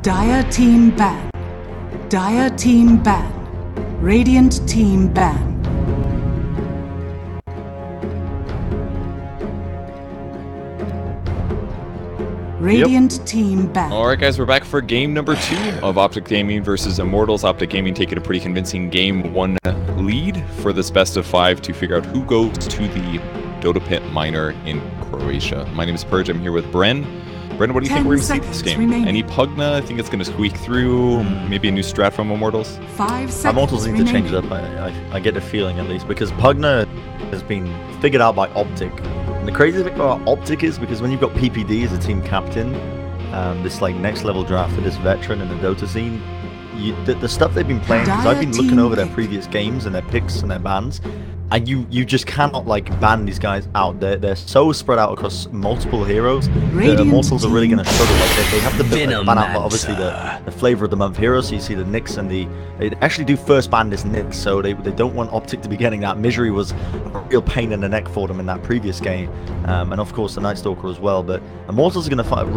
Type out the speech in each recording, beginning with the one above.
Dire team ban. Dire team ban. Radiant team ban. Radiant team ban. Alright guys, we're back for game number 2 of Optic Gaming versus Immortals. Optic Gaming taking a pretty convincing game 1 lead for this best of 5 to figure out who goes to the Dota Pit Minor in Croatia. My name is Purge, I'm here with Bren. Bren, what do you think we're going to see this game? Remaining. Any Pugna? I think it's going to squeak through. Maybe a new strat from Immortals? 5 seconds Immortals need to remaining. change it up, I get the feeling at least, because Pugna has been figured out by Optic. And the crazy thing about Optic is because when you've got PPD as a team captain, this like next level draft for this veteran in the Dota scene, the stuff they've been playing, because I've been looking over their previous games and their picks and their bans, and you just cannot like ban these guys out. They're so spread out across multiple heroes. The Immortals are really going to struggle. Like they have to ban out obviously the flavor of the month heroes. So you see the Nyx and they actually do first ban this Nyx, so they don't want Optic to be getting that. Misery was a real pain in the neck for them in that previous game, and of course the Night Stalker as well. But Immortals are going to find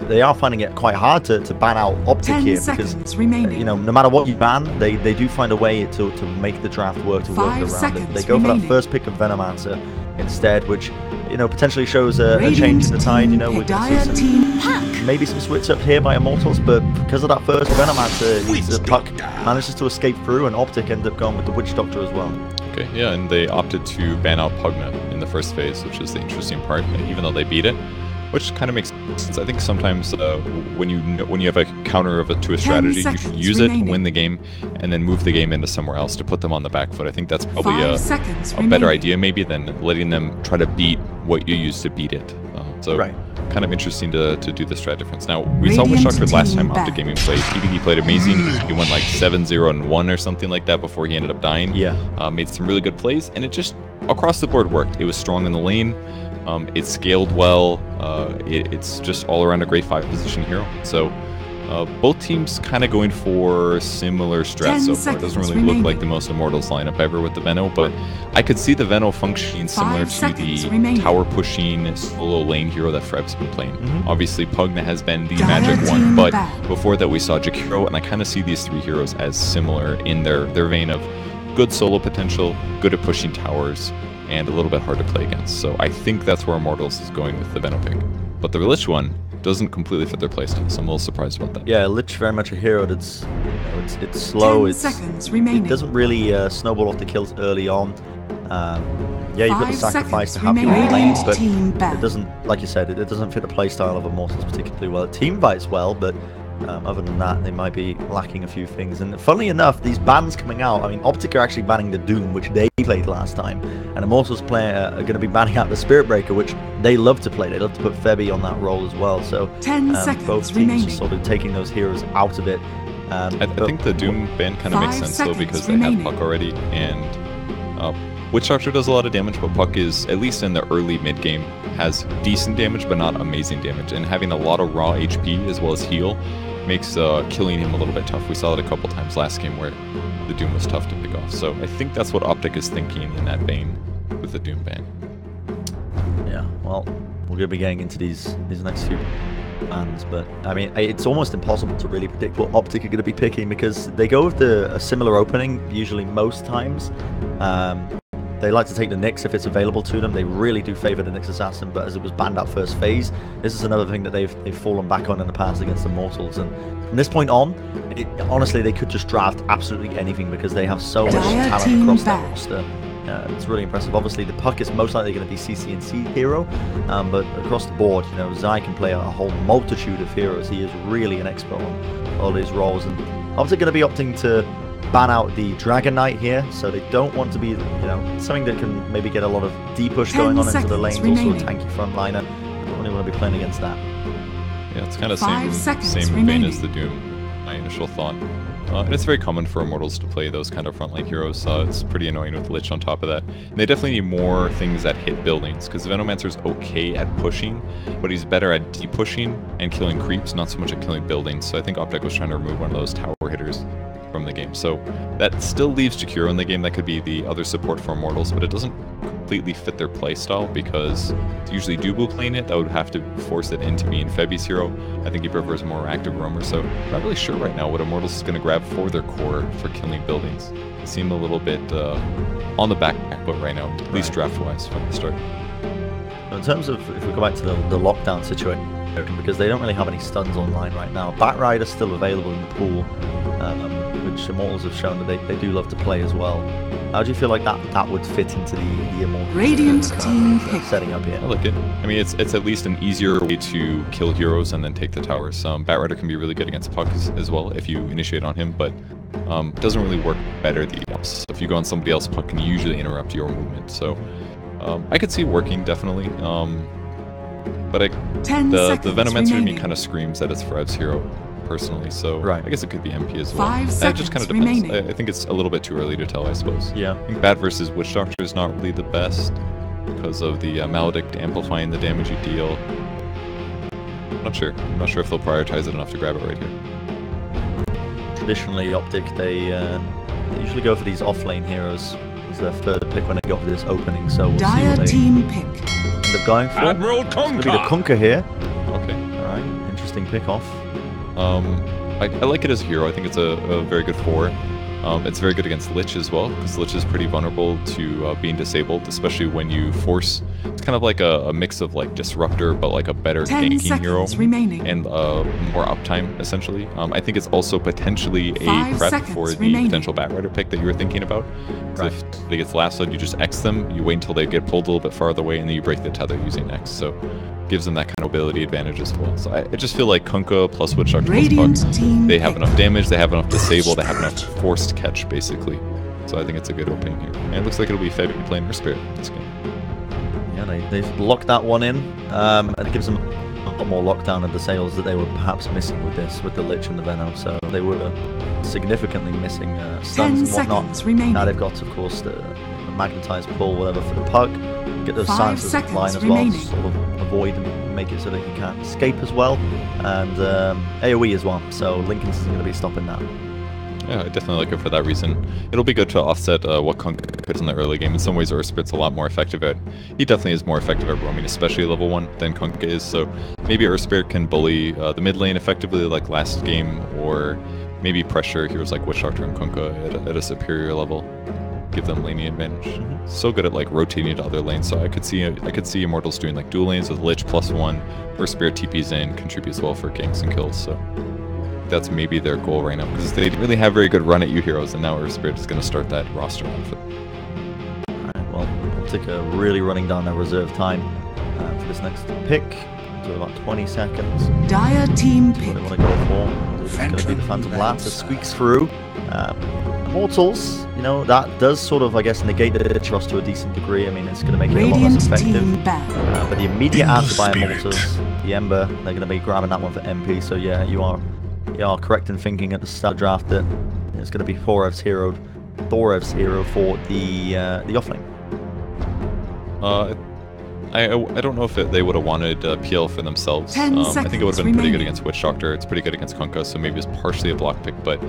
they are finding it quite hard to ban out Optic here, because you know, no matter what you ban, they do find a way to make the draft work, to work around it. They go for that first pick of Venomancer instead, which, you know, potentially shows a change in the tide. You know, we can see maybe some switch up here by Immortals, but because of that first Venomancer, the Puck manages to escape through, and Optic ended up going with the Witch Doctor as well. Okay, yeah, and they opted to ban out Pugna in the first phase, which is the interesting part, even though they beat it. Which kind of makes sense. I think sometimes when you have a counter to a strategy, you should use it, win the game, and then move the game into somewhere else to put them on the back foot. I think that's probably a better idea maybe than letting them try to beat what you used to beat it. Kind of interesting to do the strat difference. Now, we saw Witch Doctor last time Optic Gaming played. He played amazing. He went like 7-0-1 or something like that before he ended up dying. Yeah. Made some really good plays, and it just across the board worked. It was strong in the lane. It scaled well. It's just all around a great 5 position hero. So both teams kind of going for similar strats so far. It doesn't really look like the most Immortals lineup ever with the Veno, but I could see the Veno functioning similar to the tower pushing solo lane hero that Freb's been playing. Obviously Pugna has been the magic one, but before that we saw Jakiro, and I kind of see these 3 heroes as similar in their vein of good solo potential, good at pushing towers, and a little bit hard to play against. So I think that's where Immortals is going with the Veno pick. But the Lich one doesn't completely fit their playstyle, so I'm a little surprised about that. Yeah, Lich very much a hero that's, it's slow, it doesn't really snowball off the kills early on. Yeah, you've got the sacrifice to have your lanes, but it doesn't, like you said, it doesn't fit the playstyle of Immortals particularly well. It team fights well, but other than that, they might be lacking a few things. And funnily enough, these bans coming out, I mean, Optic are actually banning the Doom, which they played last time, and Immortals are going to be banning out the Spirit Breaker, which they love to play. They love to put Febby on that role as well. So both teams are sort of taking those heroes out of it. I think the Doom ban kind of makes sense though, because they have Puck already, and Witch Doctor does a lot of damage, but Puck is, at least in the early mid game, has decent damage but not amazing damage, and having a lot of raw HP as well as heal makes killing him a little bit tough. We saw it a couple times last game where the Doom was tough to pick off. So I think that's what Optic is thinking in that vein with the Doom ban. Yeah, well, we're going to be getting into these next few bans, but I mean, it's almost impossible to really predict what Optic are going to be picking, because they go with a similar opening usually most times. They like to take the Nyx if it's available to them. They really do favour the Nyx Assassin, but as it was banned out first phase, this is another thing that they've fallen back on in the past against the Immortals. And from this point on, honestly, they could just draft absolutely anything, because they have so much talent across that roster. It's really impressive. Obviously, the Puck is most likely going to be CC&C hero, but across the board, you know, Zai can play a whole multitude of heroes. He is really an expert on all his roles, and obviously going to be opting to ban out the Dragon Knight here, so they don't want to be, you know, something that can maybe get a lot of D-push going on into the lanes, also a tanky frontliner. Don't really want to be playing against that. Yeah, it's kind of same vein as the Doom, my initial thought. And it's very common for Immortals to play those kind of frontline heroes. It's pretty annoying with Lich on top of that. And they definitely need more things that hit buildings, because Venomancer's okay at pushing, but he's better at de-pushing and killing creeps, not so much at killing buildings. So I think Optic was trying to remove one of those tower hitters from the game. So that still leaves Jakiro in the game. That could be the other support for Immortals, but it doesn't completely fit their playstyle because it's usually Dubu playing it. That would have to force it into being Febi's hero. I think he prefers a more active roamer, so I'm not really sure right now what Immortals is going to grab for their core for killing buildings. They seem a little bit on the back foot right now, at least draft-wise from the start. In terms of, if we go back to the lockdown situation, because they don't really have any stuns online right now. Batrider's still available in the pool, which Immortals have shown that they do love to play as well. How do you feel like that would fit into the Immortals Radiant team setting up here? I like it. I mean, it's at least an easier way to kill heroes and then take the towers. Batrider can be really good against Puck as well if you initiate on him, but it doesn't really work better the opposite. If you go on somebody else, Puck can usually interrupt your movement. So I could see it working, definitely. But the Venomancer in me kind of screams that it's Frev's hero, personally. So I guess it could be MP as well. It just kind of depends. I think it's a little bit too early to tell, I suppose. Yeah. I think Bat versus Witch Doctor is not really the best because of the Maledict amplifying the damage you deal. I'm not sure. I'm not sure if they'll prioritize it enough to grab it right here. Traditionally, Optic, they usually go for these off-lane heroes as their third pick when they go for this opening. So we'll see what they team pick. End up going for. Admiral It's going to be the Kunkka here. Okay. All right. Interesting pick off. I like it as a hero. I think it's a very good 4. It's very good against Lich as well, because Lich is pretty vulnerable to being disabled, especially when you force... It's kind of like a mix of like Disruptor, but like a better ganking hero and more uptime, essentially. I think it's also potentially a prep for the potential Batrider pick that you were thinking about. Right. If they get lassoed, you just X them, you wait until they get pulled a little bit farther away, and then you break the tether using X. So gives them that kind of ability advantage as well. So I just feel like Kunkka plus Witch Doctor plus Puck, they have enough damage, they have enough disable, they have enough forced catch, basically. So I think it's a good opening here. And it looks like it'll be Febi playing her Spirit this game. Yeah, they've locked that one in, and it gives them a lot more lockdown of the sales that they were perhaps missing with this, with the Lich and the Venom. So they were significantly missing stuns and whatnot. Now they've got, of course, the magnetized pull, whatever, for the Pug. Get those silences line as well, to sort of avoid and make it so that he can't escape as well. And AoE as well, so Lincoln's isn't going to be stopping that. Yeah, I definitely like it for that reason. It'll be good to offset what Kunkka is in the early game. In some ways, Earthspirit's a lot more effective at... He definitely is more effective at roaming, especially level 1, than Kunkka is. So maybe Earthspirit can bully the mid lane effectively like last game, or maybe pressure heroes like Witch Doctor and Kunkka at a superior level. Give them laning advantage. So good at like rotating to other lanes, so I could see Immortals doing like dual lanes with Lich +1, Earthspirit TPs in, contributes well for ganks and kills. So that's maybe their goal right now, because they didn't really have very good run at you heroes, and now Earthspirit is going to start that roster off. Alright, well, Optic are really running down their reserve time for this next pick. To about 20 seconds. Dire team That's pick. what they want to go for. It's going to be the Phantom Lance that squeaks through. Immortals, you know, that does sort of, I guess, negate the trust to a decent degree. I mean, it's going to make it a lot less effective. But the immediate answer by Immortals, the Ember, they're going to be grabbing that one for MP. So yeah, you are correct in thinking at the start of the draft that it's going to be Thorev's hero for the offlane. I don't know if they would have wanted PL for themselves. I think it would have been pretty good against Witch Doctor. It's pretty good against Kunkka, so maybe it's partially a block pick, but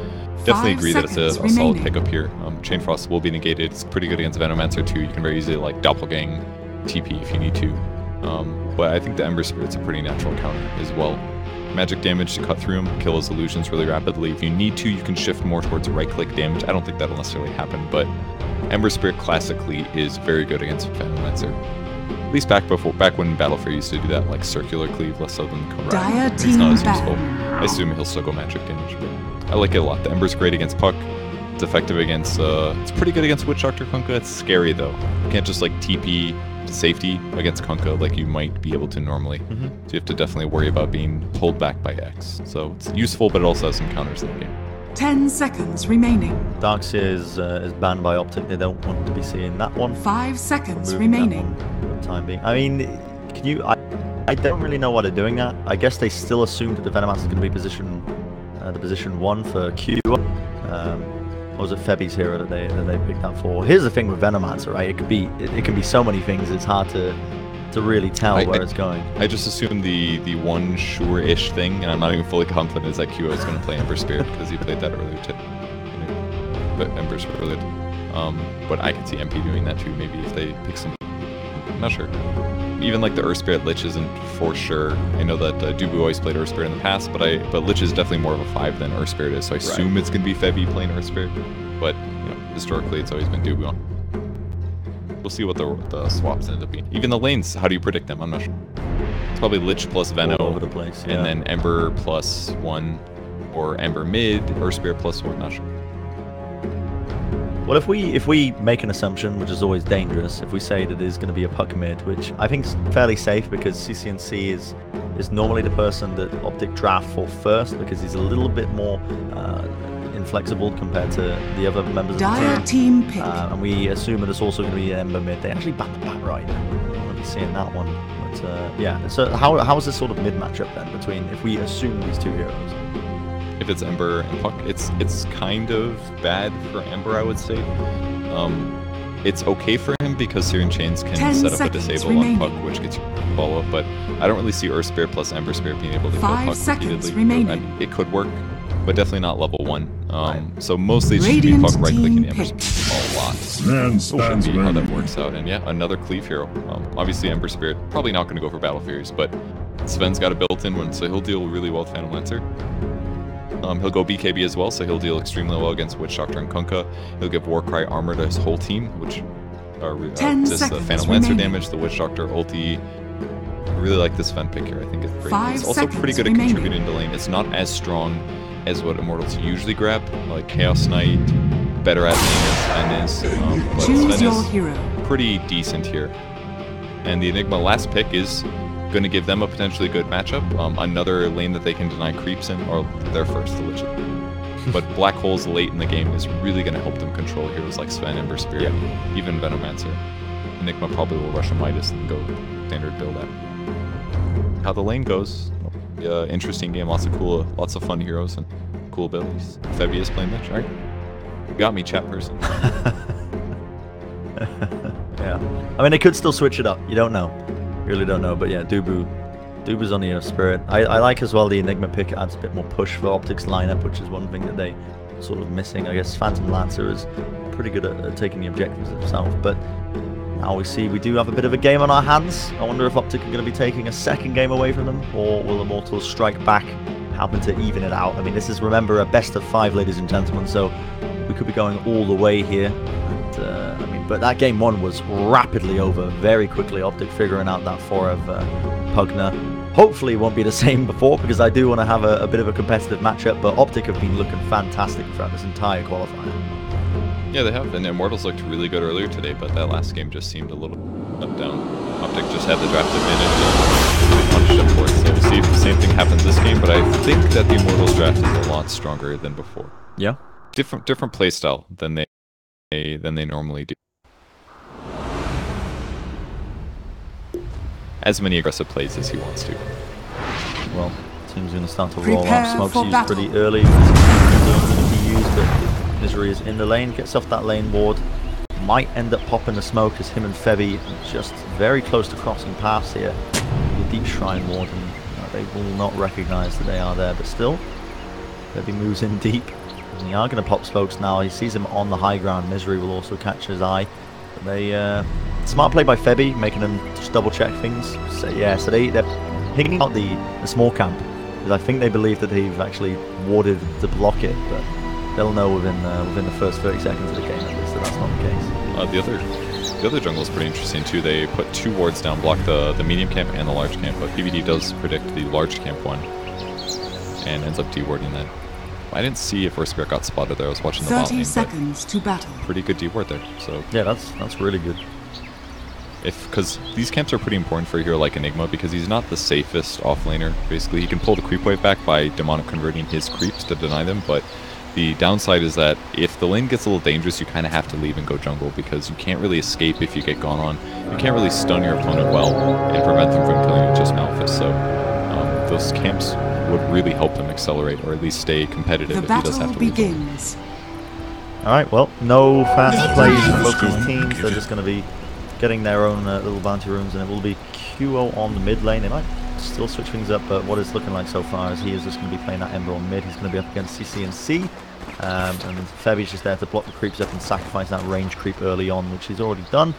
definitely agree that it's a solid pick up here. Chain Frost will be negated. It's pretty good against Venomancer too. You can very easily like doppelgang TP if you need to. But I think the Ember Spirit's a pretty natural counter as well. Magic damage to cut through him, kill his illusions really rapidly. If you need to, you can shift more towards right-click damage. I don't think that'll necessarily happen, but Ember Spirit classically is very good against Venomancer. At least back when Battlefare used to do that, like circular cleave, less so than Comrade. It's not as useful. I assume he'll still go magic damage, but I like it a lot. The Ember's great against Puck. It's effective against, it's pretty good against Witch Doctor Kunkka. It's scary though. You can't just like TP to safety against Kunkka like you might be able to normally. So you have to definitely worry about being pulled back by X. So it's useful, but it also has some counters in the game. 10 seconds remaining. Darkseer is banned by Optic. They don't want to be seeing that one. 5 seconds Removing remaining. that one for the time being. I mean, can you? I don't really know why they're doing that. I guess they still assume that the Venomancer is going to be the position 1 for Q. Or was it Febi's hero that they picked that for? Here's the thing with Venomancer, right? It can be so many things. It's hard to really tell where it's going. I just assume the one sure-ish thing, and I'm not even fully confident, is that Q is going to play Ember Spirit because he played that earlier too. Ember's related. But I could see MP doing that too, maybe if they pick some... I'm not sure. Even like the Earth Spirit Lich isn't for sure. I know that Dubu always played Earth Spirit in the past, but Lich is definitely more of a 5 than Earth Spirit is, so I assume it's going to be Febby playing Earth Spirit. But you know, historically, it's always been Dubu. We'll see what the swaps end up being. Even the lanes, how do you predict them? I'm not sure. It's probably Lich plus Veno, all over the place, yeah. And then Ember plus 1, or Ember mid, Earth Spirit plus 1, not sure. Well, if we make an assumption, which is always dangerous, if we say that there's going to be a puck mid, which I think is fairly safe because CCNC is normally the person that Optic draft for first because he's a little bit more inflexible compared to the other members of the team pick. And we assume that it's also going to be an Ember mid. They actually bat the bat right. I'm going to be seeing that one. But yeah, so how is this sort of mid matchup then between if we assume these two heroes? If it's Ember and Puck, it's kind of bad for Ember, I would say. It's okay for him because Syrian Chains can set up a disable on Puck, which gets you follow up, but I don't really see Earth Spirit plus Ember Spirit being able to kill Puck repeatedly. It could work, but definitely not level 1. So mostly it's just be Puck right-clicking the Ember Spirit a lot. We'll see how that works out. And yeah, another cleave hero. Obviously Ember Spirit, probably not going to go for Battle Furies, but Sven's got a built-in one, so he'll deal really well with Phantom Lancer. He'll go BKB as well, so he'll deal extremely well against Witch Doctor and Kunkka. He'll give Warcry armor to his whole team, which resists the Phantom Lancer damage, the Witch Doctor ulti. I really like this Sven pick here, I think it's great. It's also pretty good at contributing to lane. It's not as strong as what Immortals usually grab, like Chaos Knight, better at lane as Sven is, but Sven is pretty decent here. And the Enigma last pick is going to give them a potentially good matchup. Another lane that they can deny creeps in, or they're first to Lich. But Black Holes late in the game is really going to help them control heroes like Sven, Ember Spirit, even Venomancer. Enigma probably will rush a Midas and go standard build out. How the lane goes, interesting game, lots of fun heroes and cool abilities. Febby is playing Lich, alright? You got me, chat person. Yeah. I mean, they could still switch it up, you don't know. Really don't know, but yeah, Dubu's on the Earth Spirit. I like as well the Enigma pick adds a bit more push for Optic's lineup, which is one thing that they sort of missing. I guess Phantom Lancer is pretty good at taking the objectives himself, but now we see we do have a bit of a game on our hands. I wonder if Optic are going to be taking a second game away from them, or will Immortals strike back, happen to even it out? I mean, this is, remember, a best of 5, ladies and gentlemen, so we could be going all the way here. I mean, but that game 1 was rapidly over very quickly. Optic figuring out that 4 of Pugna. Hopefully it won't be the same before, because I do want to have a bit of a competitive matchup, but Optic have been looking fantastic throughout this entire qualifier. Yeah, they have, and Immortals looked really good earlier today, but that last game just seemed a little up down. Optic just had the draft advantage and punished them for it, so we'll see if the same thing happens this game, but I think that the Immortals draft is a lot stronger than before. Yeah? Different playstyle than they normally do. As many aggressive plays as he wants to. Well, team's going to start to roll out. Smoke's used pretty early. He used it. Misery is in the lane, gets off that lane ward. Might end up popping the smoke as him and Febby just very close to crossing paths here. The deep shrine ward, and they will not recognize that they are there, but still, Febby moves in deep. And they are going to pop smokes now. He sees him on the high ground. Misery will also catch his eye. But they smart play by Febby, making them just double check things. So yeah, so they're picking out the small camp because I think they believe that they've actually warded to block it, but they'll know within the first 30 seconds of the game at least that that's not the case. The other jungle is pretty interesting too. They put 2 wards down, block the medium camp and the large camp, but PvD does predict the large camp one and ends up dewarding that. I didn't see if Earth Spirit got spotted there. I was watching the bot lane, 30 seconds to battle. Pretty good deward there. So yeah, that's really good. Because these camps are pretty important for a hero like Enigma because he's not the safest offlaner. Basically, he can pull the creep wave back by demonic converting his creeps to deny them, but the downside is that if the lane gets a little dangerous, you kind of have to leave and go jungle because you can't really escape if you get gone on. You can't really stun your opponent well and prevent them from killing with just Malphus. So those camps would really help them accelerate or at least stay competitive if he does have to begins. Alright, well, no fast plays from both these teams. They're just going to be getting their own little bounty rooms, and it will be QO on the mid lane. They might still switch things up, but what it's looking like so far is he is just going to be playing that Ember on mid. He's going to be up against CCNC. And Febi's just there to block the creeps up and sacrifice that range creep early on, which he's already done,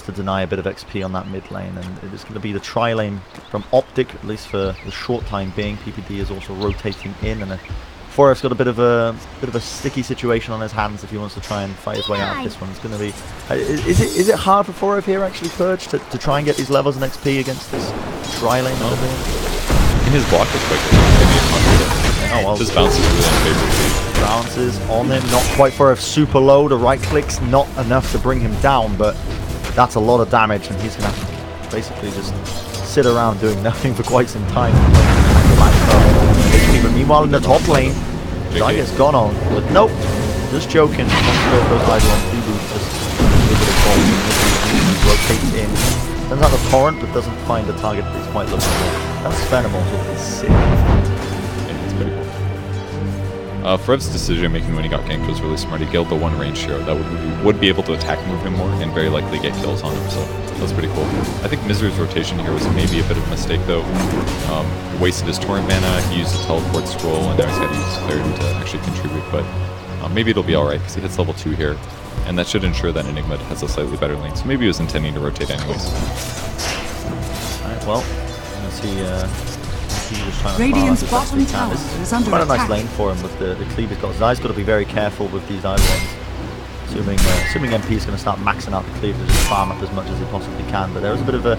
to deny a bit of XP on that mid lane. And it is going to be the tri-lane from Optic, at least for the short time being. PPD is also rotating in, and Forrest's got a bit of a sticky situation on his hands if he wants to try and fight his way out of this one. It's going to be... is it hard for Forrest here, actually, Purge, to try and get these levels and XP against this tri-lane? His block is quite good. Oh, well. This bounce is really unfavorable. Bounces on him, not quite for a super low. The right click's not enough to bring him down, but that's a lot of damage, and he's going to have to basically just sit around doing nothing for quite some time. But meanwhile, in the top lane, Zyga's gone on, but nope, just joking. Goes idle on Fubu, just a little bit of ball, rotates in. Turns out the torrent, but doesn't find the target that he's quite looking for. That's Venomous, which is sick. Yeah, it's pretty cool. Frev's decision making when he got ganked was really smart. He killed the one range hero that would be able to attack move him more and very likely get kills on him, so that was pretty cool. I think Misery's rotation here was maybe a bit of a mistake though. He wasted his torrent mana, he used a teleport scroll, and now he's got to use clarity to actually contribute, but maybe it'll be alright because he hits level 2 here, and that should ensure that Enigma has a slightly better lane, so maybe he was intending to rotate anyways. Alright, well, let's see, Radiant's bottom tower is under quite a attack. nice lane for him with the cleave he's got. Zai's got to be very careful with these idle lanes. Assuming MP is going to start maxing out the cleave to just farm up as much as he possibly can. But there is a bit of a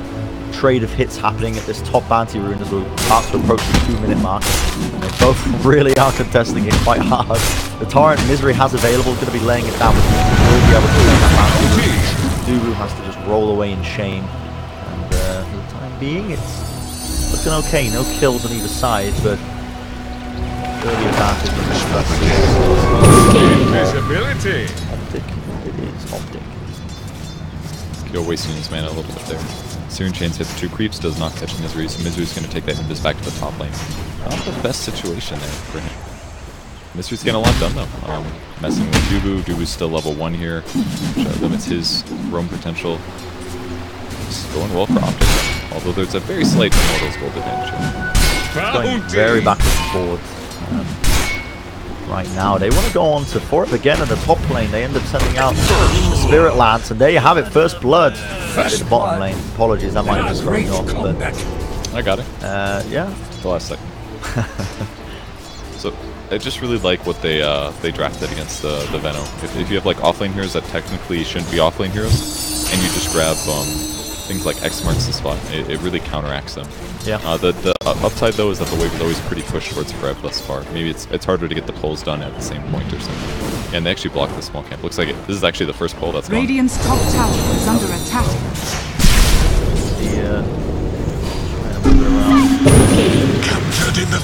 trade of hits happening at this top bounty rune as we start to approach the 2-minute mark. And they both really are contesting it quite hard. The torrent Misery has available, going to be laying it down, but he will be able to take that bounty rune. Dubu has to just roll away in shame. And for the time being, it's looking okay, no kills on either side, but early advantage Visibility. Optic. It is Optic. Kyo wasting his mana a little bit there. Searing Chains hits 2 creeps, does not catch Misery, so Misery's going to take that Invis back to the top lane. Not the best situation there for him. Misery's getting a lot done though. Messing with Dubu. Dubu's still level 1 here, which limits his roam potential. It's going well for Optic, although there's a very slight Immortals gold advantage here. Going very backwards and forwards. Right now, they want to go on to Forth again in the top lane. They end up sending out the Spirit Lance, and there you have it, first blood in the bottom lane. Apologies, I might have just thrown you off, but I got it. yeah. The last second. So I just really like what they drafted against the Venom. If you have like offlane heroes that technically shouldn't be offlane heroes, and you just grab things like X marks the spot, it really counteracts them. Yeah. The upside though is that the wave is always pretty pushed towards Frev thus far. Maybe it's harder to get the pulls done at the same point or something. And they actually blocked the small camp. Looks like this is actually the first pull that's gone. Radiant's top tower is under attack.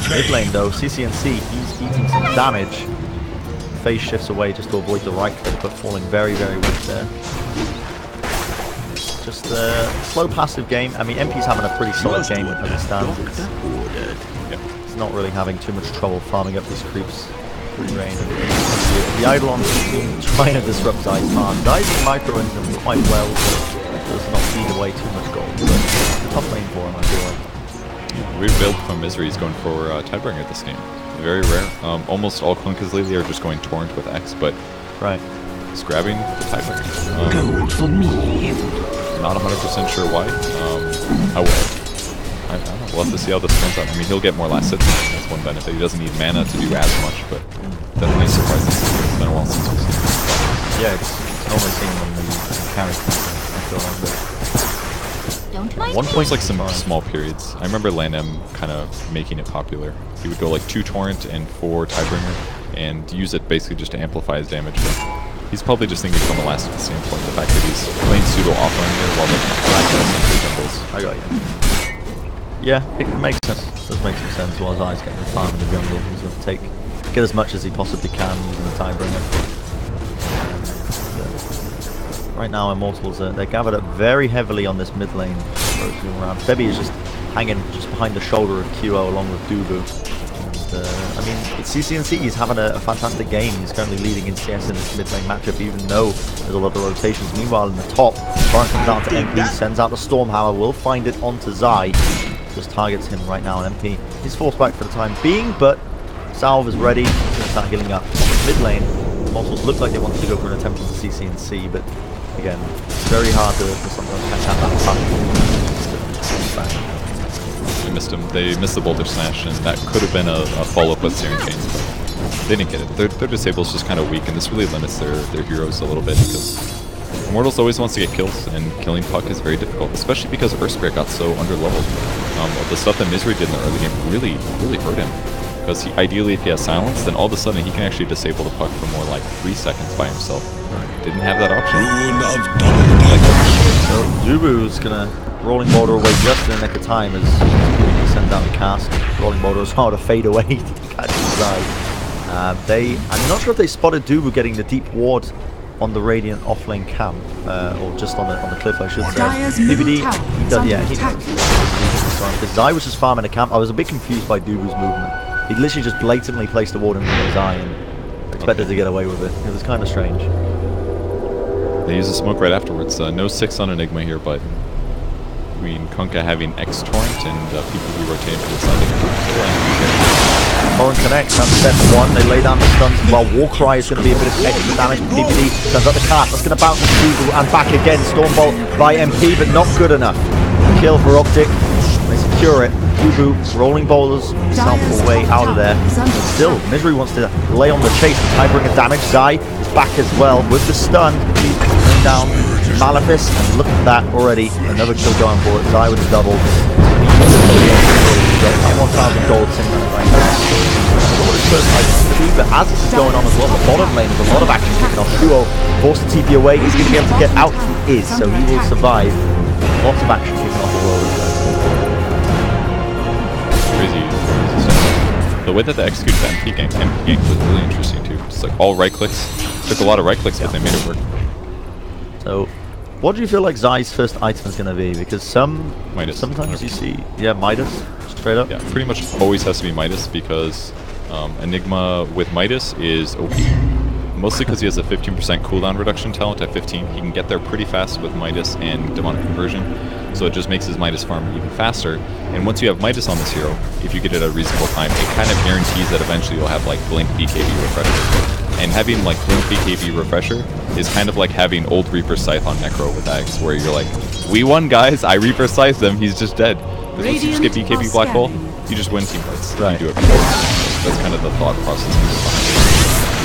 Mid lane though, CCNC, he's eating some damage. Phase shifts away just to avoid the right click, but falling very, very weak there. Just a slow passive game. I mean, MP's having a pretty solid game as it stands. It's not really having too much trouble farming up these creeps through range. The Eidolon team trying to disrupt Zai's farm. Zai's microing them quite well, but does not feed away too much gold. But it's a tough lane for him, I feel like. Weird build from Misery is going for Tidebringer this game. Very rare. Almost all clunkers lately are just going Torrent with X, but he's grabbing the Tidebringer. Gold for me. Not 100% sure why. I don't know. We'll have to see how this turns out. I mean, he'll get more last hits. That's one benefit. He doesn't need mana to do as much, but definitely surprising. It's been a while since we've seen it. Yeah, it's always seen when the character. I feel like that. One point, like some small periods. I remember LANM kind of making it popular. He would go like 2 Torrent and 4 Tidebringer and use it basically just to amplify his damage. But he's probably just thinking from the last of the same point. The fact that he's playing pseudo offline here while the I got you. Yeah, it makes sense. It does make some sense while Zai's getting the farm in the jungle. He's going to get as much as he possibly can using the Tidebringer. Right now, Immortals, they're gathered up very heavily on this mid lane. Around. Febi is just hanging just behind the shoulder of QO along with Dubu. And, I mean, it's CCNC, he's having a fantastic game. He's currently leading in CS in this mid lane matchup, even though there's a lot of rotations. Meanwhile, in the top, Torrent comes down to MP, sends out the Stormhammer, will find it onto Zai. Just targets him right now, and MP is forced back for the time being, but Salve is ready. start healing up. Mid lane, Immortals looked like they wanted to go for an attempt on the CC and C, but again, it's very hard for someone to catch out that fast. They missed him. They missed the Boulder Smash, and that could have been a follow-up with Searing Chains, but they didn't get it. Their disable's just kind of weak, and this really limits their heroes a little bit, because Immortals always wants to get kills, and killing Puck is very difficult, especially because Earthspear got so underleveled. The stuff that Misery did in the early game really hurt him, because ideally if he has silence, then all of a sudden he can actually disable the Puck for more like 3 seconds by himself. Didn't have that option. So Dubu's gonna rolling boulder away just in the nick of time as he sends down the cast. Rolling boulder is hard to fade away to catch his eye. I'm not sure if they spotted Dubu getting the deep ward on the Radiant offlane camp, or just on the cliff, I should say. PPD, he does, yeah, he does. Because Zai was just farming a camp. I was a bit confused by Dubu's movement. He literally just blatantly placed a ward in front of Zai and expected to get away with it. It was kind of strange. They use a smoke right afterwards. No 6 on Enigma here, but between Kunkka having X Torrent and people who rotate to the side. Torrent connects, that's step 1. They lay down the stuns while Warcry is going to be a bit of extra damage. PPD turns out the cart. That's going to bounce to Dubu and back again. Stormbolt by MP, but not good enough. Kill for Optic. They secure it. Dubu rolling boulders himself away out of there. But still, Misery wants to lay on the chase. Tiebreaker damage. Zai is back as well with the stun. Going down Malefice, and look at that already. Another kill going for it. Zai with a double. Got 1,000 gold sitting on it right now. But as this is going on as well, the bottom lane is a lot of action kicking off. Duo forced to TP away. He's going to be able to get out. He is, so he will survive. Lots of action kicking off the world. Crazy. The way that they executed the MP gank was really interesting too. Just like all right clicks. Took a lot of right clicks, but they made it work. So, what do you feel like Zai's first item is going to be? Because Midas, sometimes 100%. you see, yeah, Midas, straight up. Yeah, pretty much always has to be Midas, because Enigma with Midas is OP. Mostly because he has a 15% cooldown reduction talent at 15. He can get there pretty fast with Midas and Demonic Conversion, so it just makes his Midas farm even faster. And once you have Midas on this hero, if you get it at a reasonable time, it kind of guarantees that eventually you'll have like Blink BKB Refresher. And having like Blink BKB Refresher is kind of like having old Reaper Scythe on Necro with Axe, where you're like, we won guys, I Reaper Scythe them, he's just dead. But once you just get BKB Black Hole, you just win team fights. Right. You do it. That's kind of the thought process.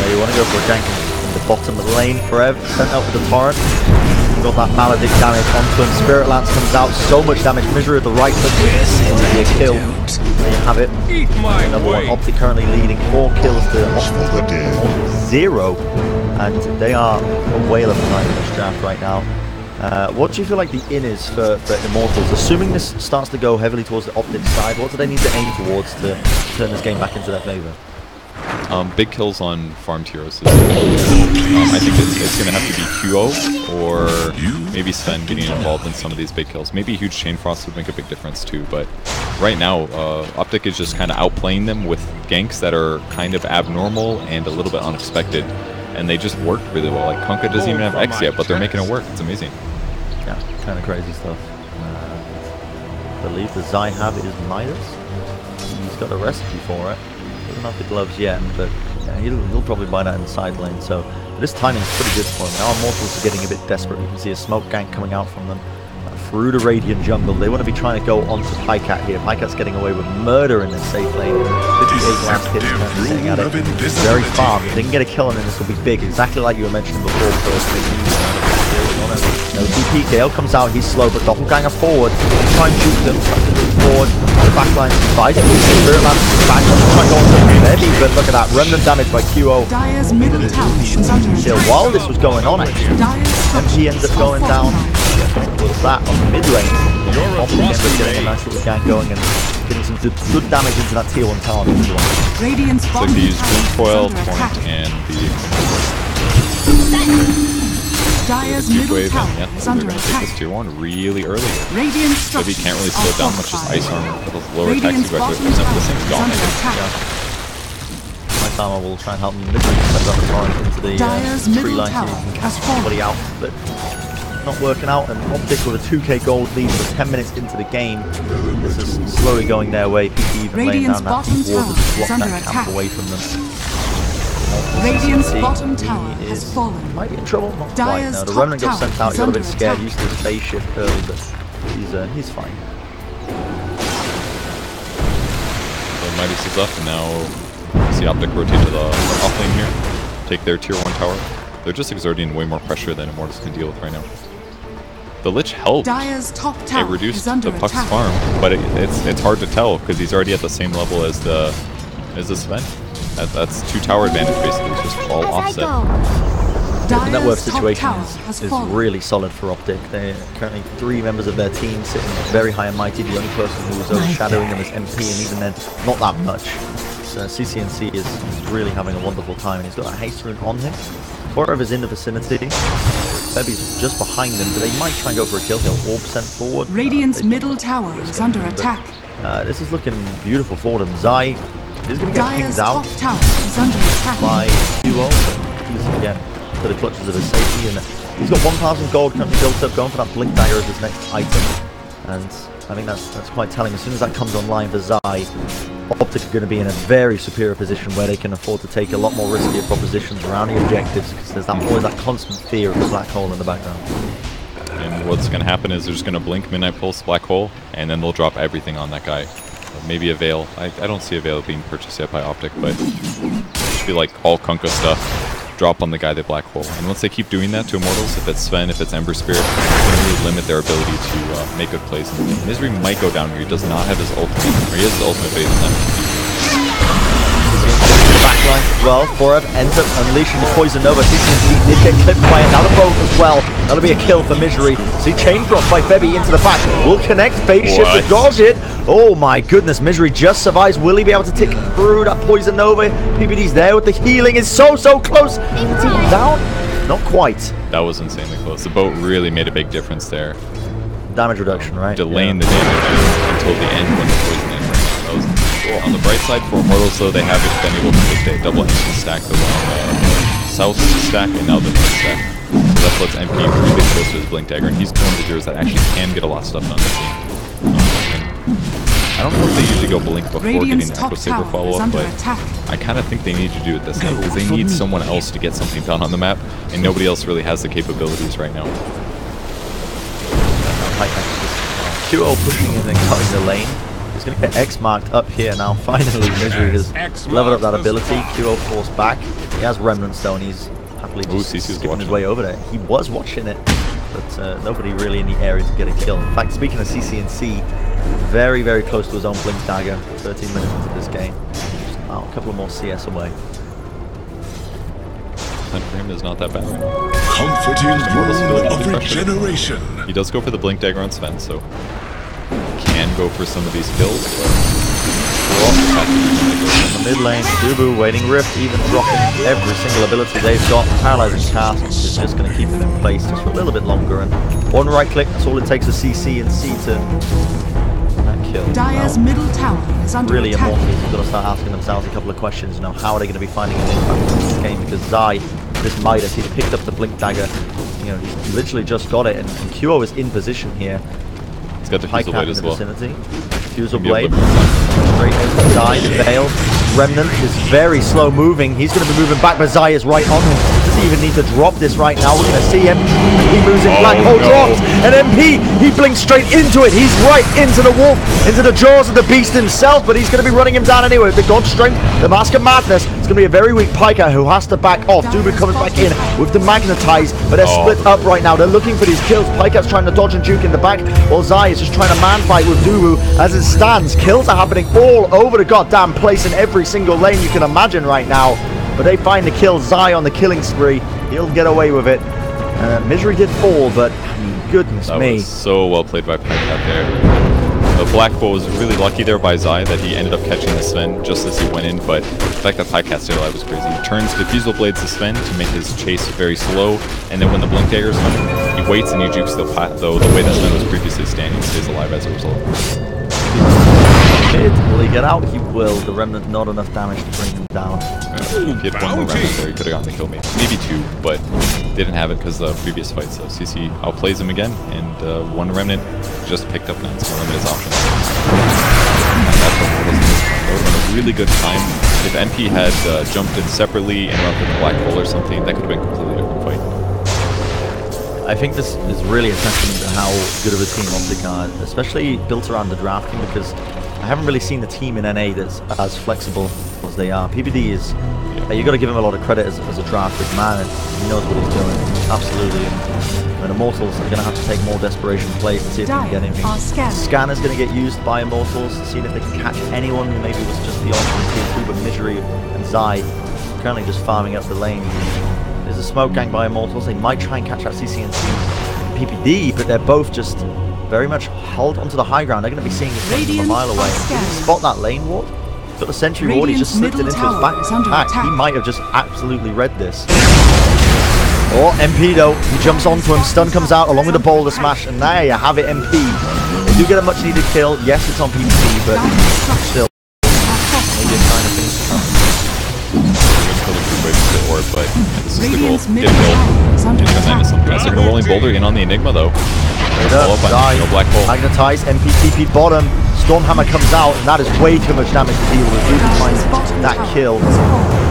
Yeah, you want to go for a gank in the bottom of the lane. Forever sent out with the torrent. Got that maledict damage onto him. Spirit Lance comes out. So much damage. Misery at the right click. It's going to be a kill. There you have it. Another one. Optic currently leading 4 kills to 0. And they are a whale of a night in this draft right now. What do you feel like the in is for Immortals? Assuming this starts to go heavily towards the Optic side, what do they need to aim towards to turn this game back into their favor? Big kills on farmed heroes. I think it's going to have to be QO or maybe Sven getting involved in some of these big kills. Maybe a huge Chain Frost would make a big difference too, but right now Optic is just kind of outplaying them with ganks that are kind of abnormal and a little bit unexpected, and they just work really well. Like Kunkka doesn't even have X yet, but they're making it work. It's amazing. Yeah, kind of crazy stuff. I believe the Zai have is Midas. He's got a recipe for it. Doesn't have the gloves yet, but yeah, he'll probably buy that in the side lane. So this timing is pretty good for him. Now Immortals are getting a bit desperate. You can see a smoke gank coming out from them through the Radiant jungle. They want to be trying to go onto Pycat here. Pycat's getting away with murder in this safe lane. 58 last hits currently sitting at it. Very farm. If they can get a kill on him, this will be big. Exactly like you were mentioning before. No TP. Gale comes out. He's slow, but Doppelganger forward. Try and juke them. Forward. The backline fight. Spirit Lance is back. Try and go on to Heavy, but look at that. Remnant damage by QO. Dire's middle tower is under Still, attack. while this was going on, actually, MP ends up going down. With that on the mid lane. Optic getting a nice little gang going and getting some good damage into that tier 1 tower. Radiant's It's like bottom they use tower is Foil, under attack. Torrent, and the Dire's Huge middle Wave, tower and yeah, is they're under going to take attack. this tier 1 really early. Radiant Maybe structures can't really slow it down much, just Ice Armor with a lower attack Radiant's speed. For bottom example, this tower thing's is gone. under attack. Ice Armor will try and help them midway to set up the torrent into the Dire's tree middle line so tower you can has catch somebody fallen. out, but not working out. And Optic with a 2k gold lead for 10 minutes into the game. This is slowly going their way. PP even laying Radiant's down that bottom ward tower to is block under that camp attack. away from them. Radiant's CCNC, bottom he tower has is- fallen. Might be in trouble, not quite. Dire's No, the top Remnant got tower sent out, is got a bit under scared, attack. used his phase shift early, but he's fine. So Midas is up, and now see Optic rotate to the off lane here, take their tier 1 tower. They're just exerting way more pressure than Immortals can deal with right now. The Lich helped. Dire's top It tower reduced is under the Puck's attack. farm, but it's hard to tell because he's already at the same level as the Sven. That's 2 tower advantage basically. It's just all offset. The net worth Dire's top situation tower has is fallen. really solid for Optic. They're currently 3 members of their team sitting very high and mighty. The only person who is overshadowing them is MP, and even then, not that much. So CCNC is really having a wonderful time, and he's got a haste rune on him. Forever's in the vicinity. Febby's just behind them, but they might try and go for a kill. He'll orb sent forward. Radiant's They- middle tower is under attack. This is looking beautiful for them. Zai is going to get Dire's pinged out top tower is under attack. by Duo. He's again to the clutches of his safety, and he's got 1,000 gold currently built up, going for that Blink Dagger as his next item. And I think that's quite telling. As soon as that comes online for Zai, Optic are going to be in a very superior position where they can afford to take a lot more riskier propositions around the objectives, because there's always that constant fear of the black hole in the background. And what's going to happen is they're just going to blink Midnight Pulse, Black Hole, and then they'll drop everything on that guy. Maybe a Veil. I don't see a Veil being purchased yet by Optic, but it should be like all Kunkka stuff. Drop on the guy they Black Hole. And once they keep doing that to Immortals, if it's Sven, if it's Ember Spirit, it's going to really limit their ability to make good plays. And Misery might go down here. He does not have his ultimate, or he has his ultimate, but he doesn't have Backline as well. Forever ends up unleashing the Poison Nova. CCNC did get clipped by another bolt as well. That'll be a kill for Misery. See, chain drop by Febby into the back. Will connect. Phase shift to dodge it. Oh my goodness, Misery just survives. Will he be able to tick through that Poison Nova? PPD's there with the healing. Is so close. Is he down? Not quite. That was insanely close. The boat really made a big difference there. Damage reduction, right? Delaying the damage until the end when the poison in ran out. That was cool. On the bright side for Immortals, though, they haven't been able to take the double engine stack the south stack and now the north stack. So that lets MP really close to his Blink Dagger, and he's one of the heroes that actually can get a lot of stuff done this game. I don't know if they usually go Blink before Radiant's getting the top Echo Saber tower is follow-up, under but attack. I kind of think they need to do it this game because they need someone else to get something done on the map, and nobody else really has the capabilities right now. QO pushing in and cutting the lane. He's going to get X marked up here now. Finally, Misery has leveled up that ability. QO forced back. He has Remnants though, and he's happily just skipping his way over there. He was watching it, but nobody really in the area to get a kill. In fact, speaking of CCNC, very close to his own Blink Dagger. 13 minutes into this game. Just a couple of more CS away. Time for him is not that bad right now. Comforting rule of regeneration. He does go for the Blink Dagger on Sven, so can go for some of these kills, but we're also In the mid lane, Dubu waiting Rift, even dropping every single ability they've got. Paralyzing Cast is just going to keep them in place just for a little bit longer, and one right click, that's all it takes for CC and C to kill. Dire's middle tower is under Really attack. Immortals have got to start asking themselves a couple of questions. You know, how are they going to be finding an impact in this game? Because Zai, this Midas, he picked up the Blink Dagger. You know, he's literally just got it, and QO is in position here. he's got the Fusel Blade as well. Fusel Blade. Straight into Zai, the Veil. Remnant is very slow moving. He's going to be moving back, but Zai is right on him. Doesn't even need to drop this right now. We're going to see him. He moves in, Black Hole drops, and MP, he blinks straight into it. He's right into the wolf, into the jaws of the beast himself, but he's going to be running him down anyway. The God Strength, the Mask of Madness. It's going to be a very weak Piker who has to back off. Dubu comes back in with the Magnetize, but they're split up right now. They're looking for these kills. Piker's trying to dodge and juke in the back, while Zai is just trying to man fight with Dubu as it stands. Kills are happening all over the goddamn place in every single lane you can imagine right now. But they find the kill. Zai on the killing spree. He'll get away with it. Misery did fall, but goodness That me. was so well played by Pike out there. The Black Hole was really lucky there by Zai that he ended up catching the Sven just as he went in, but the fact that Pike stayed alive was crazy. He turns the Fusel Blades to Sven to make his chase very slow, and then when the Blink Daggers come, he waits and he jukes the way that Sven was previously standing, stays alive as a result. Will he get out? He will. The Remnant, not enough damage to bring him down. If he had one more Remnant there, he could have gotten the kill maybe two, but didn't have it because of the previous fight, so CC outplays him again, and one Remnant just picked up now, so limit his options. And that's what That would have been a really good time. If NP had jumped in separately, interrupted the black hole or something, that could have been a completely different fight. I think this is really a testament to how good of a team Optic are, especially built around the drafting, because I haven't really seen the team in NA that's as flexible as they are. PPD is, you got to give him a lot of credit as a drafted man, and he knows what he's doing, absolutely. And Immortals are going to have to take more desperation plays to see if they can get anything. Scan is going to get used by Immortals, seeing if they can catch anyone who maybe was just beyond tier 2, but Misery and Zai currently just farming up the lane. There's a smoke gang by Immortals. They might try and catch out CCNC and PPD, but they're both just very much held onto the high ground. They're going to be seeing it from a mile away. Did he spot that lane ward? Got the sentry ward, he just slipped it into his backpack. He might have just absolutely read this. Oh, MP though, he jumps onto him, stun comes out along with the boulder smash, and there you have it, MP. They do get a much needed kill. Yes, it's on PPD, but still. Maybe it's kind of things to come. But this is the goal. Get killed. They're going to rolling boulder in on the Enigma though. Black hole. Magnetize, MP TP bottom. Stormhammer comes out, and that is way too much damage to deal with. Ruby finds that kill.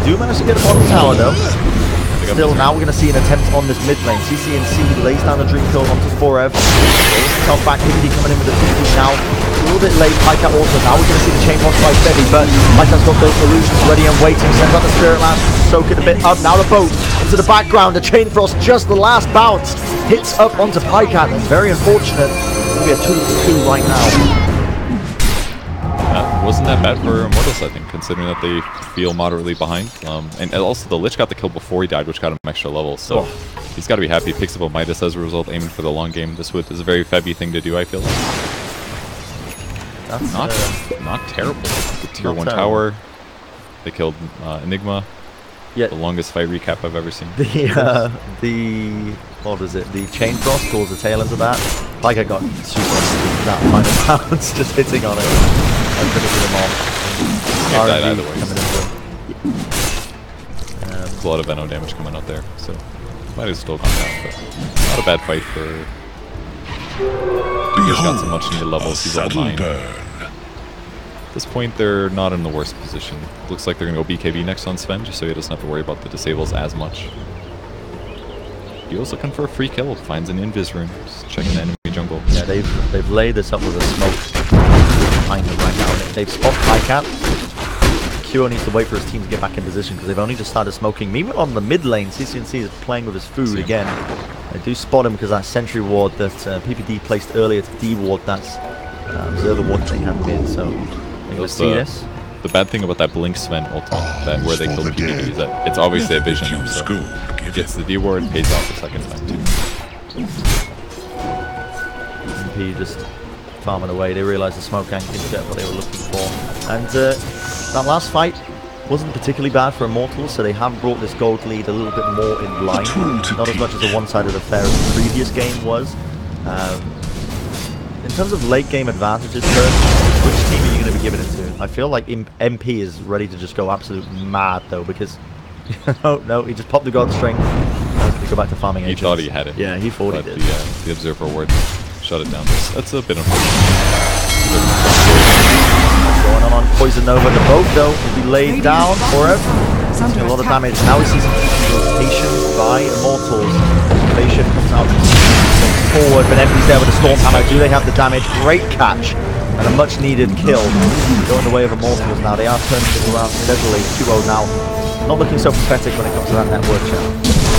Do manage to get a bottom tower though. Still, now we're going to see an attempt on this mid lane. CCNC lays down the dream kill onto Forev. Himself back, Indy coming in with the TP now. A little bit late, Pycat also. Now we're going to see the chain boss by Febby, but Pycat's got those illusions ready and waiting. Sends out the Spirit Lance, soak it a bit up. Now the boat into the background. The Chain Frost, just the last bounce, hits up onto Pycat. That's very unfortunate. It's going to be a 2-2 right now. Wasn't that bad for Immortals, I think, considering that they feel moderately behind. And also the Lich got the kill before he died, which got him extra levels. So he's got to be happy. He picks up a Midas as a result, aiming for the long game. This is a very Febby thing to do, I feel like. That's not terrible. The tier 1 tower. They killed Enigma. Yeah. The longest fight recap I've ever seen. What was it? The Chain Frost towards the tail end of that. Like I got super that final bounce just hitting on it. I'm finishing them off. Can't die either way. There's a lot of Venom damage coming out there, so might have still gone down, but not a bad fight for. He's got some much needed levels. He's level 9. At this point, they're not in the worst position. Looks like they're gonna go BKB next on Sven, just so he doesn't have to worry about the disables as much. He was looking for a free kill. Finds an invis rune. Just checking the enemy jungle. Yeah, they've laid this up with a smoke behind them right now. They've spotted Pycat. Kuro needs to wait for his team to get back in position because they've only just started smoking. Meanwhile, on the mid lane, CCNC is playing with his food again. They do spot him because that sentry ward that PPD placed earlier to D-ward, that's observer ward they have mid. So they're going to see this. The bad thing about that Blink Sven ultimate, where they killed PPD, is that it's obviously a vision. So gets the D-ward, pays off the second time too. MP just farming away. They realised the smoke gang didn't get what they were looking for. And that last fight wasn't particularly bad for Immortals, so they have brought this gold lead a little bit more in line. Not as much as a one-sided affair as the previous game was. In terms of late game advantages, which team are you going to be giving it to? I feel like MP is ready to just go absolute mad though, because no, he just popped the god string. He's going to go back to farming agents. He thought he had it. Yeah, he thought he did. The observer ward shut it down. That's a bit unfortunate. Going on Poison Nova. The boat though will be laid down for him. Taking a lot of damage. Now we see some rotation by Immortals. Rotation comes out forward, but Empty's there with a Stormhammer. Do they have the damage? Great catch and a much needed kill. Going the way of Immortals now. They are turning it around steadily. 2-0 now. Not looking so pathetic when it comes to that network shot.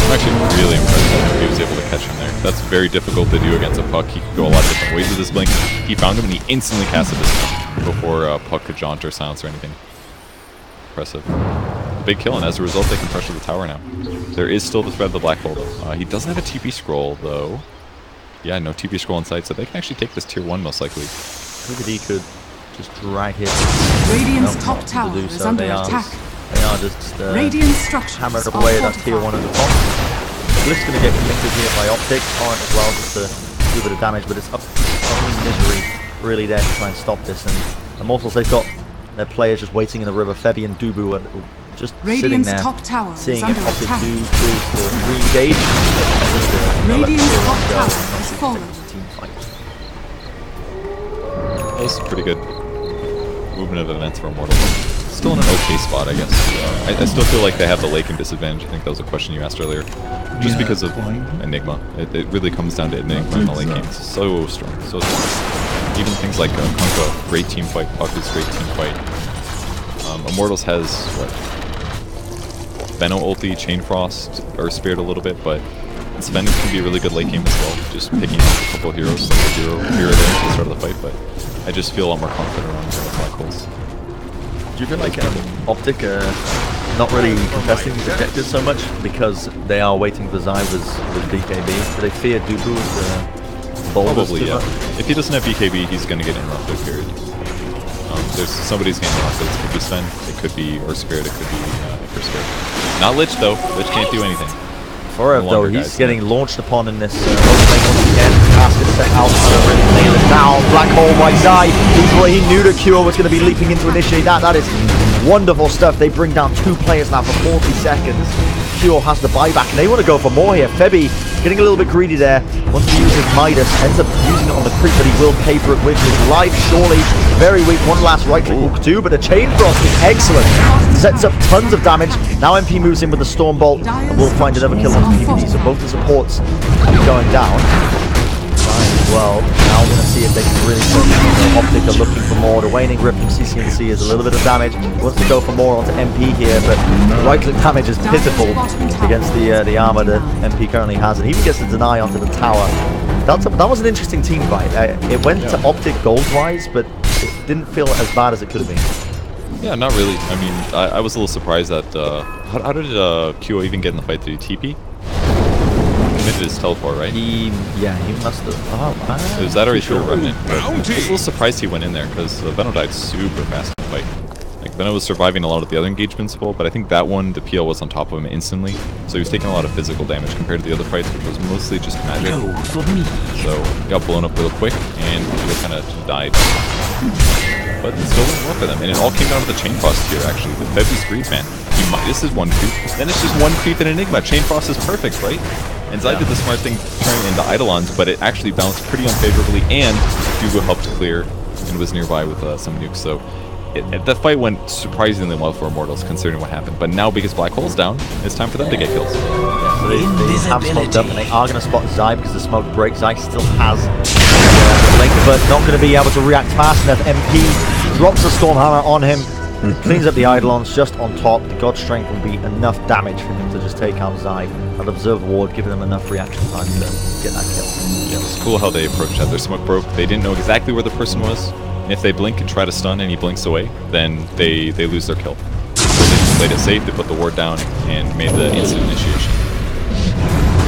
I'm actually really impressed that he was able to catch him there. That's very difficult to do against a Puck. He could go a lot of different ways with this blink. He found him and he instantly casted his before Puck could jaunt or silence or anything. Impressive. Big kill, and as a result, they can pressure the tower now. There is still the threat of the black hole though. He doesn't have a TP scroll though. Yeah, no TP scroll in sight, so they can actually take this tier 1 most likely. PPD could just drag his Radiant's top tower is under attack. They are just hammered away at that tier 1 at the top. Bliss going to get connected here by Optic. Torrent as well, just to do a bit of damage, but it's up Misery really there to try and stop this. And Immortals, they've got their players just waiting in the river. Febby and Dubu are just sitting there, top tower seeing if Optic do re-engage. Radiant's top tower has fallen. That was pretty good. movement of events for Immortals. Still in an okay spot, I guess. I still feel like they have the late game disadvantage. I think that was a question you asked earlier. Just because of Enigma. It really comes down to Enigma in the late game. It's so strong, so strong. Even things like Kunkka, great team fight. Puck is great team fight. Immortals has, what? Venom ulti, Chain Frost, or Spirit a little bit, but Sven can be a really good late game as well. Just picking up a couple of heroes, like a hero there at the start of the fight, but I just feel a lot more confident around the Black Holes. Do you feel like Optic not really contesting these objectives so much because they are waiting for Zai with BKB? Do they fear Dooku's boulders? Probably, yeah. If he doesn't have BKB, he's going to get interrupted, period. There's somebody's getting interrupted. It could be Sven, it could be, or Spirit, it could be Hyper Spirit. Not Lich, though. Lich can't do anything. Forev, though, he's getting launched upon in this opening once again. Ask it set out to nail it down. Black hole by Zai. He knew the Cure was going to be leaping in to initiate that. That is wonderful stuff. They bring down 2 players now for 40 seconds. Cure has the buyback, and they want to go for more here. Febby getting a little bit greedy there. Wants to use his Midas. Ends up using it on the creep, but he will pay for it with his life, surely. Very weak. One last right click hook too, but a Chain Frost is excellent. Sets up tons of damage. Now MP moves in with the Storm Bolt, and we'll find another kill on PvP. So both the supports are going down. Well, now we're going to see if they can really focus on Optic. Are looking for more. The waning grip from CCNC is a little bit of damage. He wants to go for more onto MP here, but right click damage is pitiful against the armor that MP currently has, and he even gets to deny onto the tower. That was an interesting team fight. It went to Optic gold-wise, but it didn't feel as bad as it could have been. Yeah, not really. I mean, I was a little surprised that how did QO even get in the fight? Did he TP? Committed his teleport, right? He must have. Oh, man. It was that or he threw a remnant. I was a little surprised he went in there because Venom died super fast in the fight. Like Venom was surviving a lot of the other engagements as well, but I think that one the PL was on top of him instantly, so he was taking a lot of physical damage compared to the other fights, which was mostly just magic. So he got blown up real quick and he kind of died. But it still went well for them, and it all came down to the Chain Frost here actually. The Febby's greed, man. He Midas is 1 creep, then it's just 1 creep and Enigma. Chain Frost is perfect, right? And Zai did the smart thing turning into Eidolons, but it actually bounced pretty unfavorably, and Hugo helped clear and was nearby with some nukes, so that fight went surprisingly well for Immortals considering what happened. But now because Black Hole's down, it's time for them to get kills. Yeah, so they have smoked up, and they are going to spot Zai because the smoke breaks. Zai still has the link, but not going to be able to react fast enough. MP drops the Stormhammer on him, cleans up the Eidolons just on top. The God Strength will be enough damage for him to just take out Zai. That Observe Ward, giving them enough reaction time to get that kill. Yeah, it's cool how they approached that. Their smoke broke. They didn't know exactly where the person was. And if they blink and try to stun and he blinks away, then they lose their kill. So they just played it safe, they put the ward down and made the instant initiation.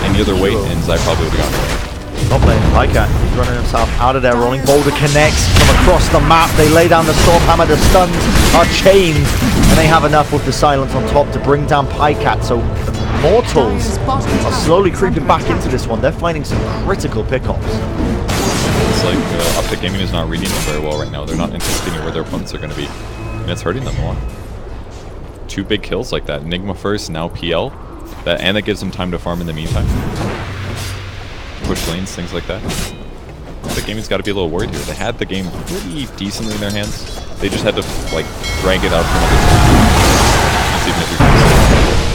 Any other way, and Zai probably would have gotten away. Not playing Pycat, he's running himself out of there. Rolling Boulder connects from across the map. They lay down the Stormhammer, the stuns are chained, and they have enough with the silence on top to bring down Pycat. So Immortals are slowly creeping back into this one. They're finding some critical pickups. It's like Optic Gaming is not reading them very well right now. They're not anticipating where their opponents are going to be, and it's hurting them a lot. 2 big kills like that. Enigma first, now PL. And that gives them time to farm in the meantime. Push lanes, things like that. Optic Gaming's got to be a little worried here. They had the game pretty decently in their hands. They just had to like drag it out from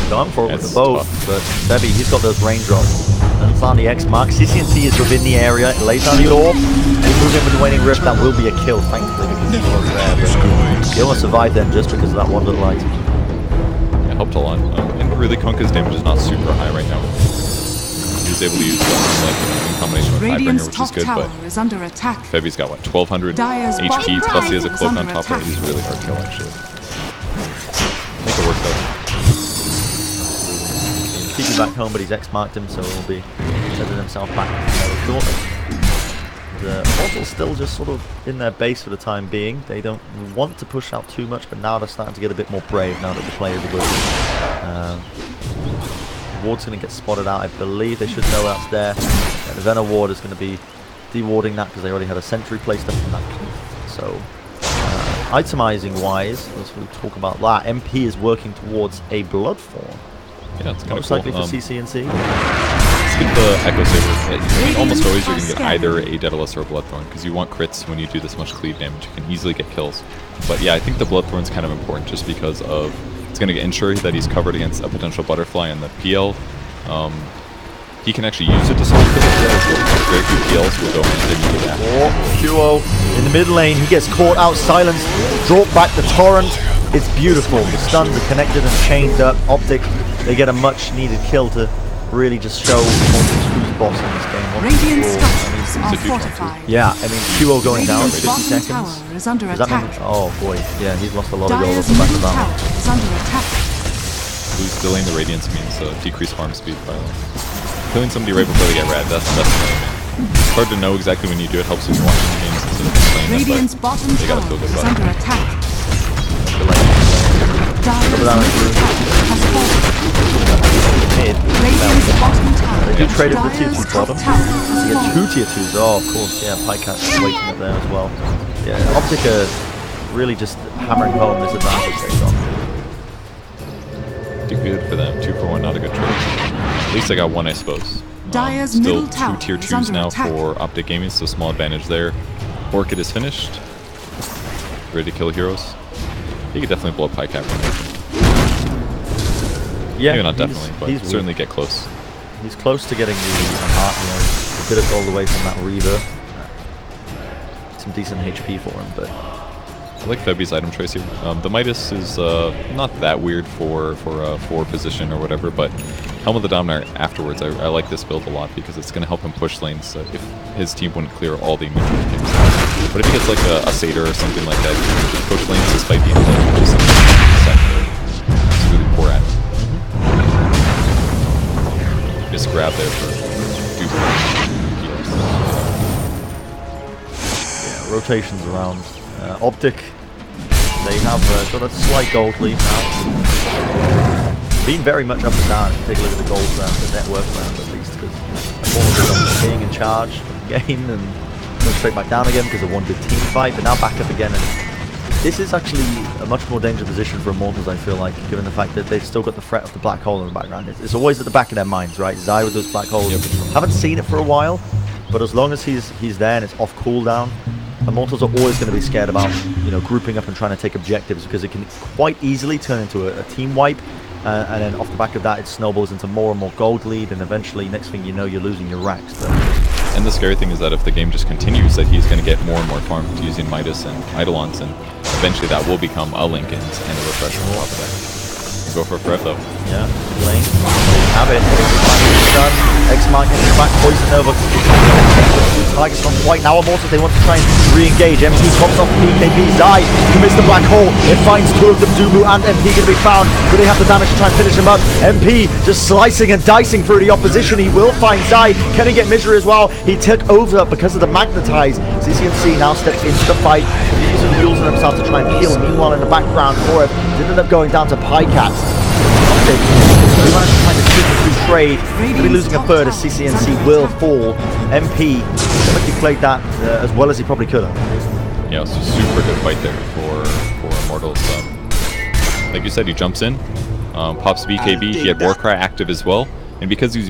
Gone for it with the bow, but Febby, he's got those raindrops. And on the X mark. CCNC is within the area. It lays down the orb. He moves in with the waning rift. That will be a kill, thankfully, because he was there. But he'll survive then just because of that wonder light. It helped a lot. And really, Kunkka's damage is not super high right now. He's able to use like in combination with Highbringer, which is good, but Febby's got what, 1200 HP, plus he has a cloak on top of it. He's really hard to kill, actually. Make it work though. Keep him back home, but he's X-marked him, so he'll be sending himself back shortly. The Immortals still just sort of in their base for the time being. They don't want to push out too much, but now they're starting to get a bit more brave now that the players are good. Ward's going to get spotted out, I believe. They should know that's there. And the Venom Ward is going to be dewarding that because they already had a sentry placed up in that cliff. So, itemizing wise, let's talk about that. MP is working towards a Blood Form. Yeah, it's kind most of likely cool. for CCNC. let's get the Echo Saber. I mean, almost always you're going to get either a Daedalus or a Bloodthorn, because you want crits when you do this much cleave damage. You can easily get kills. But yeah, I think the Bloodthorn's kind of important just because of it's going to ensure that he's covered against a potential Butterfly in the PL. He can actually use it to solve kills as well. Very few PLs will go into that. Duo in the mid lane, he gets caught out, silenced, dropped back the Torrent. It's beautiful. The stuns are connected and chained up. Optic, they get a much needed kill to really just show who's boss in this game. Radiant structures are fortified. Yeah, I mean, QO going down 50 bottom seconds. tower is under Does that mean, attack. oh boy, yeah, he's lost a lot of gold off Dire's the back of middle that. tower is under attack. Who's delaying the Radiance means decreased farm speed by killing somebody right before they get rad. That's the thing. It's hard to know exactly when you do it. Helps when you're watching the games instead of playing them, Radiant's bottom they gotta feel tower good is about under it. attack. Double Dire's down middle through. tower has fallen. Mid. Radiant's bottom tower. They do trade up the tier Dire's 2 top bottom. tower So has you get fallen. 2 tier 2s. Oh, of course, yeah, Pycat's waiting up there as well. Yeah, Optic really just hammering home this advantage they've got. Good for them. 2 for 1, not a good trade. At least I got one, I suppose. Dire's Still middle tower 2 tier is 2s under now attack. for Optic Gaming, so small advantage there. Orchid is finished. Ready to kill heroes. He could definitely blow up Pycat. Yeah, Maybe not definitely, but he's certainly get close. He's close to getting the heart, you know, a bit of gold away from that Reaver. Some decent HP for him, but I like Febby's item choice here. The Midas is not that weird for a 4 position or whatever, but Helm of the Dominator afterwards, I like this build a lot because it's going to help him push lanes if his team wouldn't clear all the neutral teams. But if he gets like a Satyr or something like that, he can just push lanes despite being late, which is something he's really poor at. Just grab there for dupe. yeah, rotations around. Optic, they have got a slight gold lead now. Been very much up and down if you take a look at the gold round, the network round at least, because Immortals being in charge of the game and going straight back down again because of one good team fight, but now back up again. And this is actually a much more dangerous position for Immortals, I feel like, given the fact that they've still got the threat of the black hole in the background. It's always at the back of their minds, right? Zai with those black holes. Haven't seen it for a while, but as long as he's there and it's off cooldown, Immortals are always going to be scared about, you know, grouping up and trying to take objectives because it can quite easily turn into a team wipe, and then off the back of that it snowballs into more and more gold lead, and eventually next thing you know you're losing your racks. But And the scary thing is that if the game just continues, that he's going to get more and more farms using Midas and Eidolons, and eventually that will become a Linken's and a Refresher on top of that. Go for a Fred though. yeah, lane. Have it. X-Mark in the back, Poison Nova. Target's not quite now. Immortals, they want to try and re-engage. MP pops off PKB. Zai commits the black hole. It finds 2 of them. Dumu and MP going to be found. Do they have the damage to try and finish him up? MP just slicing and dicing through the opposition. He will find Zai. Can he get Misery as well? He took over because of the Magnetize. CCNC now steps into the fight. He's using wheels on himself to try and heal. Meanwhile, in the background for it, it ended up going down to Pycat. We managed to find a 2-2 trade. Going to be losing a third as CCNC will fall. MP definitely played that as well as he probably could have. Yeah, it was a super good fight there for Immortals. Like you said, he jumps in, pops BKB, he had Warcry active as well, and because he's